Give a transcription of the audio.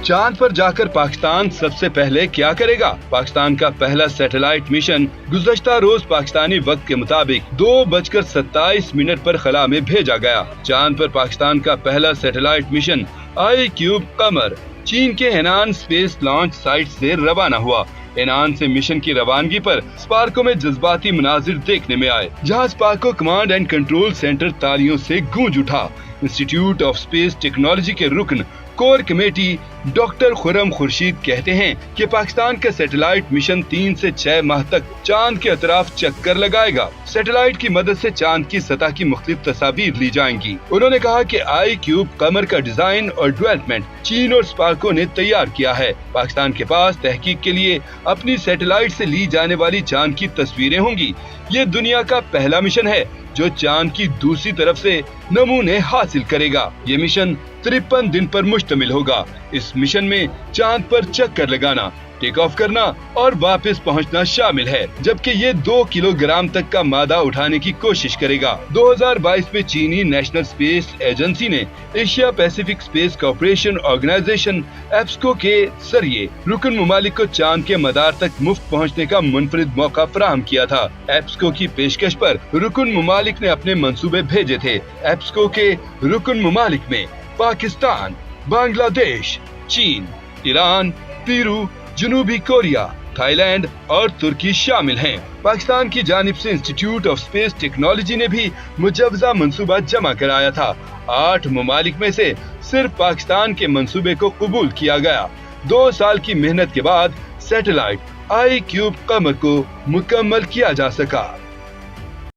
चांद पर जाकर पाकिस्तान सबसे पहले क्या करेगा? पाकिस्तान का पहला सैटेलाइट मिशन गुज़श्ता रोज पाकिस्तानी वक्त के मुताबिक 2:27 पर खला में भेजा गया। चांद पर पाकिस्तान का पहला सैटेलाइट मिशन iCube कमर चीन के हेनान स्पेस लॉन्च साइट से रवाना हुआ। हेनान से मिशन की रवानगी पर स्पार्को में जज्बाती मुनाजिर देखने में आए, जहां Sparco command and control centre तालियों से गूंज उठा। इंस्टीट्यूट ऑफ स्पेस टेक्नोलॉजी के रुकन core committee doctor Khurram Khurshid कहते हैं कि पाकिस्तान का सैटेलाइट मिशन 3 से 6 माह तक चांद के अतराफ चक्कर लगाएगा। सैटेलाइट की मदद से चांद की सतह की मुख्तलिफ तस्वीर ली जाएंगी। उन्होंने कहा कि iCube कमर का डिजाइन और डेवलपमेंट चीन और स्पार्को ने तैयार किया है। पाकिस्तान के पास तहकीक के लिए अपनी सैटेलाइट से ली जाने वाली चांद की तस्वीरें होंगी। ये दुनिया का पहला मिशन है जो चांद की दूसरी तरफ से नमूने हासिल करेगा। ये मिशन 53 दिन पर मुश्तमिल होगा। इस मिशन में चांद पर चक्कर लगाना, टेक ऑफ करना और वापस पहुंचना शामिल है, जबकि ये 2 किलोग्राम तक का मादा उठाने की कोशिश करेगा। 2022 में चीनी नेशनल स्पेस एजेंसी ने Asia Pacific space cooperation organisation APSCO के जरिए रुकन ममालिक को चांद के मदार तक मुफ्त पहुंचने का मुनफरिद मौका फराहम किया था। एप्सको की पेशकश पर रुकन ममालिक ने अपने मंसूबे भेजे थे। एप्सको के रुकन ममालिक में पाकिस्तान, बांग्लादेश, चीन, ईरान, पेरू, जनूबी कोरिया, थाईलैंड और तुर्की शामिल हैं। पाकिस्तान की जानिब से इंस्टीट्यूट ऑफ स्पेस टेक्नोलॉजी ने भी मुजवजा मंसूबा जमा कराया था। 8 ममालिक में से सिर्फ पाकिस्तान के मंसूबे को कबूल किया गया। 2 साल की मेहनत के बाद सैटेलाइट iCube कमर को मुकम्मल किया जा सका।